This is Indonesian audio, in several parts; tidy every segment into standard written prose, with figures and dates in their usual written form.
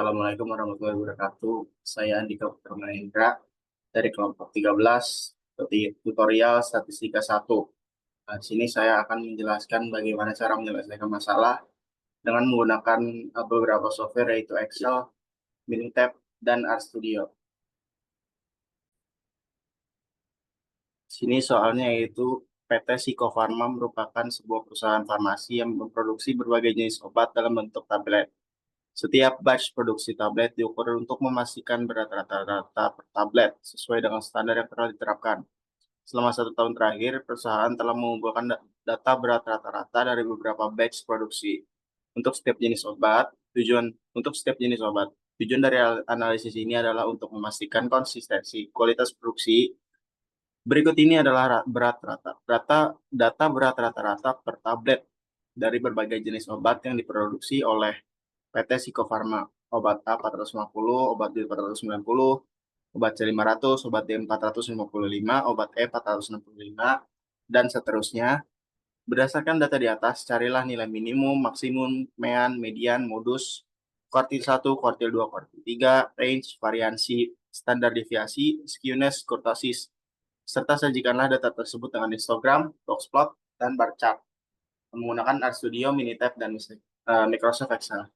Assalamualaikum warahmatullahi wabarakatuh. Saya Andika Putra dari kelompok 13 tutorial statistika 1. Nah, di sini saya akan menjelaskan bagaimana cara menyelesaikan masalah dengan menggunakan beberapa software yaitu Excel, Minitab, dan RStudio. Di sini soalnya yaitu PT Pharma merupakan sebuah perusahaan farmasi yang memproduksi berbagai jenis obat dalam bentuk tablet. Setiap batch produksi tablet diukur untuk memastikan berat rata-rata per tablet sesuai dengan standar yang telah diterapkan. Selama 1 tahun terakhir, perusahaan telah mengumpulkan data berat rata-rata dari beberapa batch produksi untuk setiap jenis obat. Tujuan dari analisis ini adalah untuk memastikan konsistensi kualitas produksi. Berikut ini adalah data berat rata-rata per tablet dari berbagai jenis obat yang diproduksi oleh PT Pharma. Obat A 450, obat B 490, obat C 500, obat D 455, obat E 465, dan seterusnya. Berdasarkan data di atas, carilah nilai minimum, maksimum, mean, median, modus, kuartil 1, kuartil 2, kuartil 3, range, variansi, standar deviasi, skewness, kurtosis, serta sajikanlah data tersebut dengan histogram, boxplot, dan bar chart menggunakan RStudio, Minitab, dan Microsoft Excel.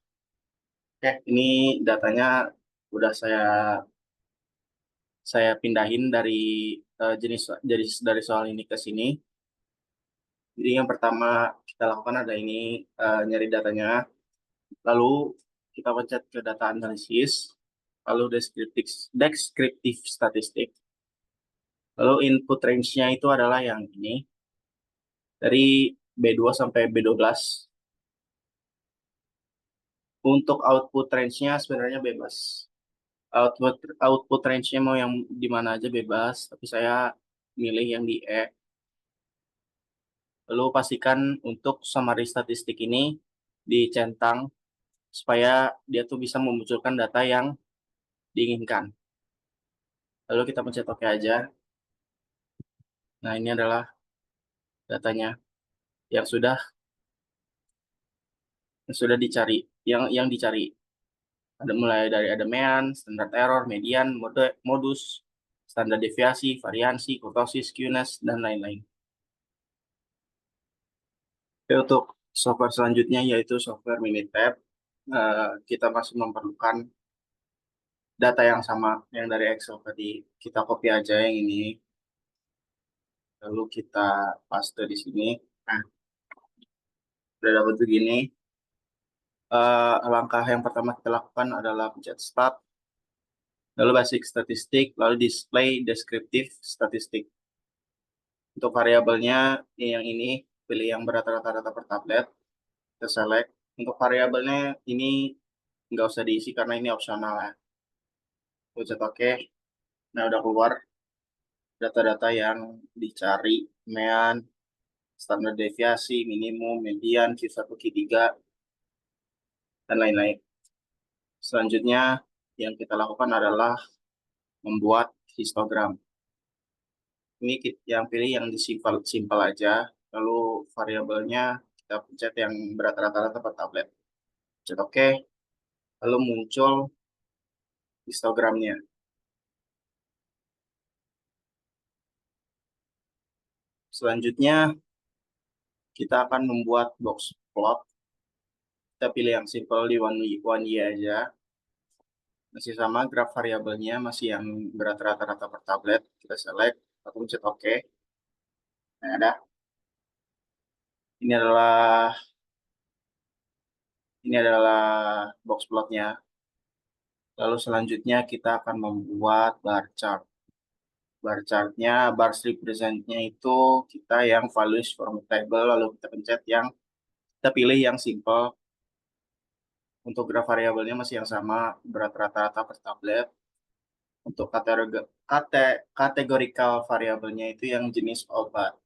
Oke, ini datanya udah saya pindahin dari dari soal ini ke sini. Jadi yang pertama kita lakukan ada ini nyari datanya, lalu kita pencet ke data analisis, lalu deskriptif statistik, lalu input range-nya itu adalah yang ini dari B2 sampai B12. Untuk output range-nya sebenarnya bebas. Output range-nya mau yang di mana aja bebas, tapi saya milih yang di E. Lalu pastikan untuk summary statistik ini dicentang supaya dia tuh bisa memunculkan data yang diinginkan. Lalu kita pencet OK aja. Nah, ini adalah datanya yang sudah dicari, yang dicari. Ada mulai dari ada mean, standar error, median, modus, standar deviasi, variansi, kurtosis, skewness, dan lain-lain. Oke, untuk software selanjutnya yaitu software Minitab. Kita masih memerlukan data yang sama yang dari Excel tadi. Kita copy aja yang ini, lalu kita paste di sini. Nah, udah dapat begini. Langkah yang pertama kita lakukan adalah pencet start, lalu basic statistik, lalu display deskriptif statistik. Untuk variabelnya yang ini, pilih yang berat rata-rata per tablet, kita select. Untuk variabelnya ini nggak usah diisi karena ini opsional ya. Pencet OK. Nah, udah keluar data-data yang dicari, mean, standar deviasi, minimum, median, Q1, Q3, dan lain-lain. Selanjutnya, yang kita lakukan adalah membuat histogram. Ini yang pilih yang simpel aja, lalu variabelnya kita pencet yang berat rata-rata per tablet. Pencet OK, lalu muncul histogramnya. Selanjutnya, kita akan membuat box plot. Kita pilih yang simple di one year aja. Masih sama, graf variabelnya masih yang berat rata-rata per tablet. Kita select, lalu pencet OK. Nah, ada. Ini adalah box plotnya. Lalu selanjutnya kita akan membuat bar chart. Bar chartnya, bars representnya itu kita yang values from table, lalu kita pencet kita pilih yang simple. Untuk graf variabelnya masih yang sama, berat rata-rata per tablet. Untuk kategorikal variabelnya itu yang jenis obat.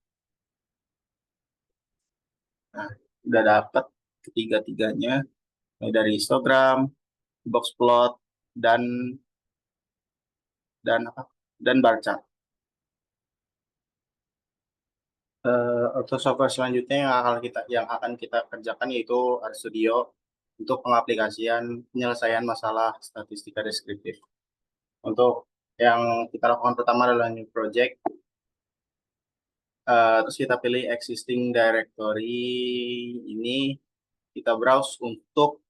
Nah, udah dapat ketiga-tiganya dari histogram, box plot, dan apa dan bar chart. Untuk software selanjutnya yang akan kita kerjakan yaitu RStudio. untuk pengaplikasian penyelesaian masalah statistika deskriptif. Untuk yang kita lakukan pertama adalah new project. Terus kita pilih existing directory ini, kita browse untuk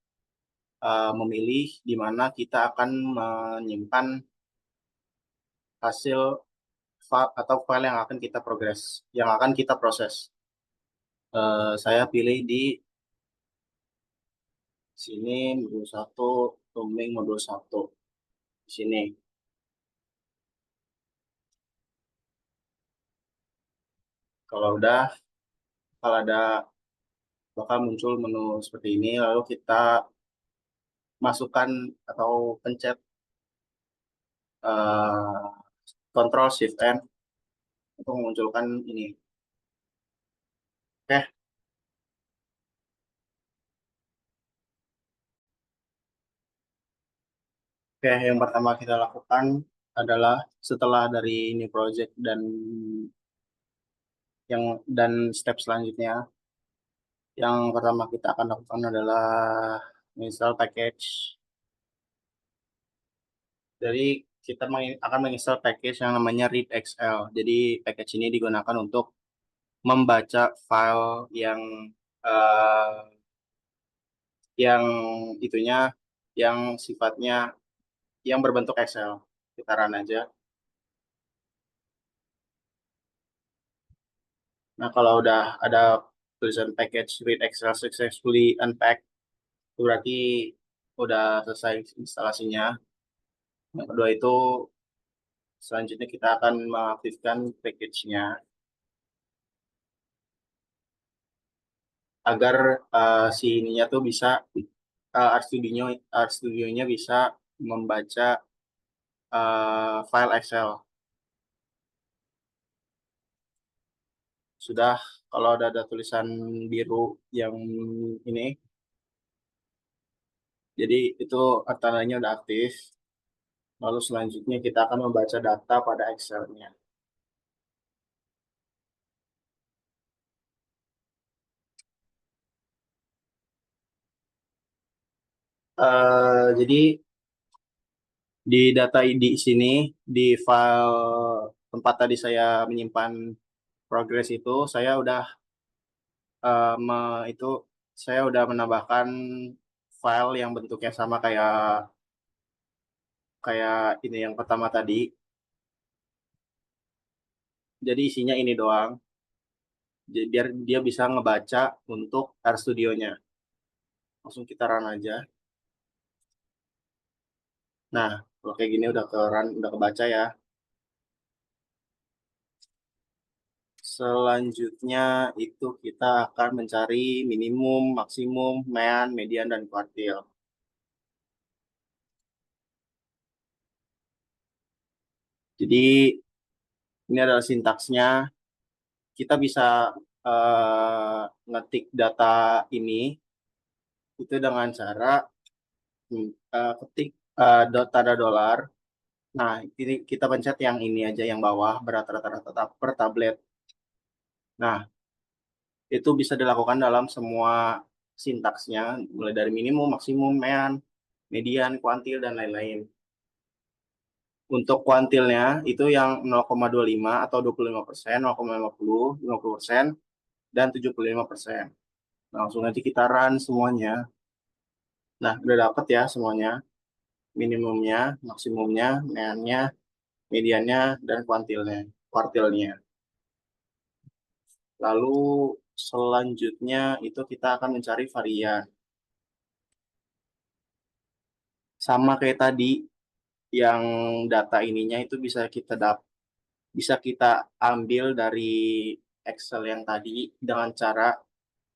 memilih di mana kita akan menyimpan hasil atau file yang akan kita yang akan kita proses. Saya pilih di sini modul 1, Tumling modul 1 di sini. Kalau udah, kalau ada bakal muncul menu seperti ini, lalu kita masukkan atau pencet Ctrl Shift N untuk memunculkan ini. Oke, Oke, yang pertama kita lakukan adalah setelah dari ini project dan step selanjutnya, yang pertama kita akan lakukan adalah install package. Jadi kita akan menginstal package yang namanya readxl. Jadi package ini digunakan untuk membaca file uh, yang itunya yang sifatnya yang berbentuk Excel. Kita run aja. Nah, kalau udah ada tulisan package read Excel successfully unpacked, itu berarti udah selesai instalasinya. Yang kedua itu selanjutnya kita akan mengaktifkan package-nya agar si ininya tuh bisa RStudio-nya bisa membaca file Excel. Sudah, kalau ada tulisan biru yang ini, jadi itu tandanya udah aktif. Lalu selanjutnya kita akan membaca data pada Excel-nya. Jadi di data di sini, di file tempat tadi saya menyimpan progress itu, eh, me, itu saya udah menambahkan file yang bentuknya sama kayak kayak ini yang pertama tadi. Jadi isinya ini doang. Jadi biar dia bisa ngebaca untuk RStudio-nya. Langsung kita run aja. Nah, kalau kayak gini udah ke run, udah kebaca ya. Selanjutnya itu kita akan mencari minimum, maksimum, mean, median, dan kuartil. Jadi ini adalah sintaksnya. Kita bisa ngetik data ini itu dengan cara ketik tanda dolar. Nah, ini kita pencet yang ini aja yang bawah berat rata-rata per tablet. Nah, itu bisa dilakukan dalam semua sintaksnya, mulai dari minimum, maksimum, mean, median, kuantil, dan lain-lain. Untuk kuantilnya itu yang 0,25 atau 25%, 0,50, 50%, dan 75%. Langsung nanti kita run semuanya. Nah, udah dapet ya semuanya. Minimumnya, maksimumnya, meannya, mediannya, dan kuartilnya. Lalu selanjutnya itu kita akan mencari varian. Sama kayak tadi, yang data ininya itu bisa kita ambil dari Excel yang tadi dengan cara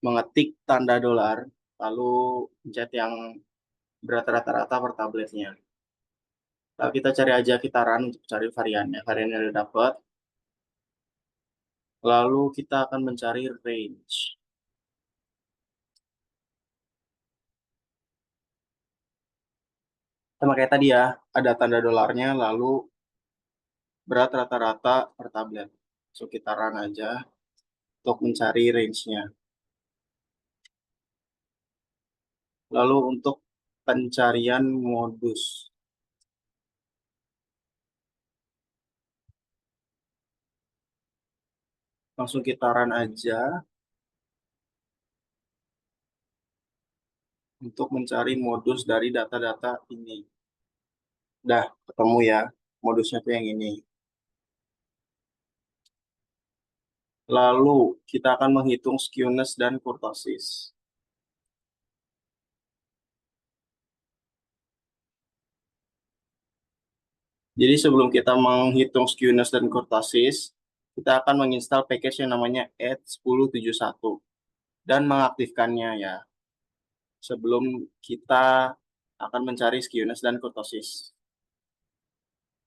mengetik tanda dolar, lalu pencet yang berat rata-rata per tabletnya. Lalu kita cari aja, kita run untuk cari variannya. Variannya udah dapat. Lalu kita akan mencari range. Sama kayak tadi ya, ada tanda dolarnya, lalu berat rata-rata per tablet. So, kita run aja untuk mencari range-nya. Lalu untuk pencarian modus, langsung kita run aja untuk mencari modus dari data-data ini. Dah ketemu ya, modusnya tuh yang ini. Lalu kita akan menghitung skewness dan kurtosis. Jadi sebelum kita menghitung skewness dan kurtosis, kita akan menginstal package yang namanya add1071 dan mengaktifkannya ya. Sebelum kita akan mencari skewness dan kurtosis.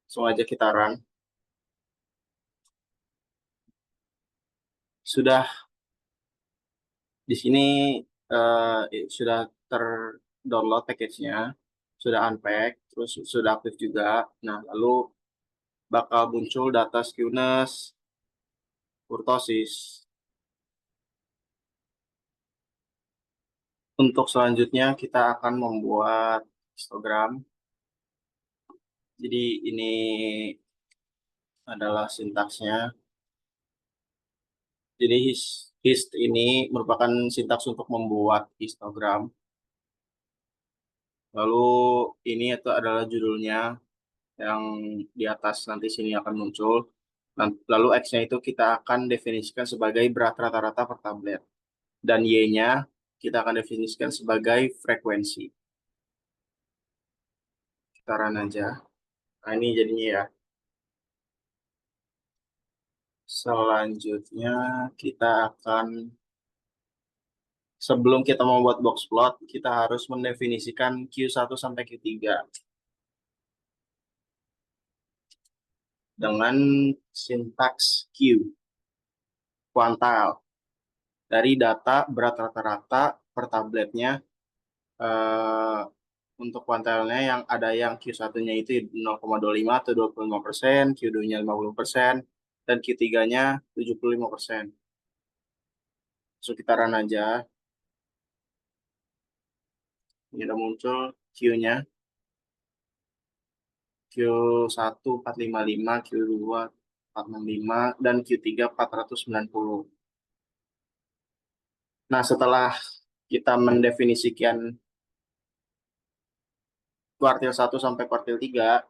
Langsung aja kita run. Sudah di sini sudah terdownload package-nya, sudah unpack, terus sudah aktif juga. Nah, lalu bakal muncul data skewness, kurtosis. Untuk selanjutnya kita akan membuat histogram. Jadi ini adalah sintaksnya. Jadi hist ini merupakan sintaks untuk membuat histogram. Lalu ini itu adalah judulnya yang di atas nanti sini akan muncul. Lalu X-nya itu kita akan definisikan sebagai berat rata-rata per tablet. Dan Y-nya kita akan definisikan sebagai frekuensi. Kita run aja. Nah ini jadinya ya. Selanjutnya kita akan, sebelum kita membuat box plot, kita harus mendefinisikan Q1 sampai Q3 dengan sintaks Q, kuantal, dari data berat rata-rata per tabletnya. eh, untuk kuantalnya yang ada yang Q1-nya itu 0,25 atau 25%, Q2-nya 50%, dan Q3-nya 75%. So, kita run aja. Ini udah muncul Q-nya. Q1 455, Q2 465, dan Q3 490. Nah, setelah kita mendefinisikan kuartil 1 sampai kuartil 3,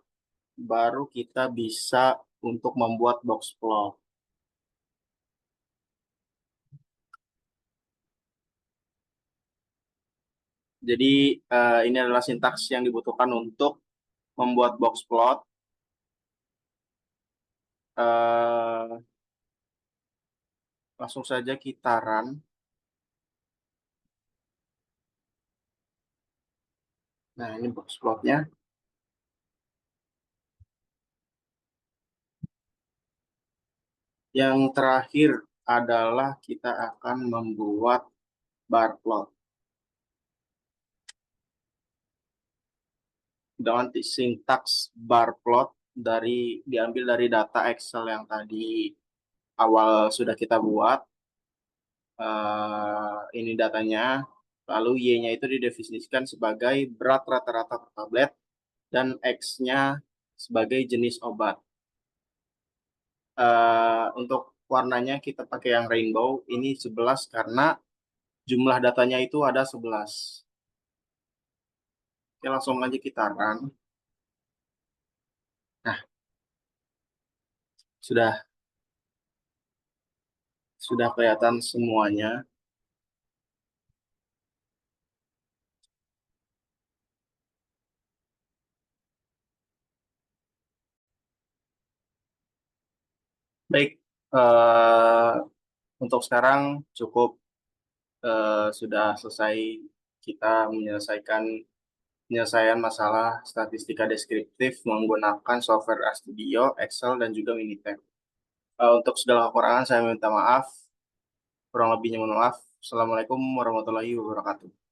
baru kita bisa untuk membuat box plot. Jadi ini adalah sintaks yang dibutuhkan untuk membuat box plot. Eh, Langsung saja kita run. Nah, ini box plotnya. Yang terakhir adalah kita akan membuat bar plot. Dengan sintaks bar plot diambil dari data Excel yang tadi awal sudah kita buat. Ini datanya, lalu Y-nya itu didefinisikan sebagai berat rata-rata per tablet dan X-nya sebagai jenis obat. Untuk warnanya kita pakai yang rainbow, ini 11 karena jumlah datanya itu ada 11. Oke, langsung aja kita run. Nah, sudah kelihatan semuanya. Baik, eh, untuk sekarang cukup, sudah selesai kita penyelesaian masalah statistika deskriptif menggunakan software RStudio, Excel, dan juga Minitab. Untuk segala kekurangan saya minta maaf, kurang lebihnya mohon maaf. Assalamualaikum warahmatullahi wabarakatuh.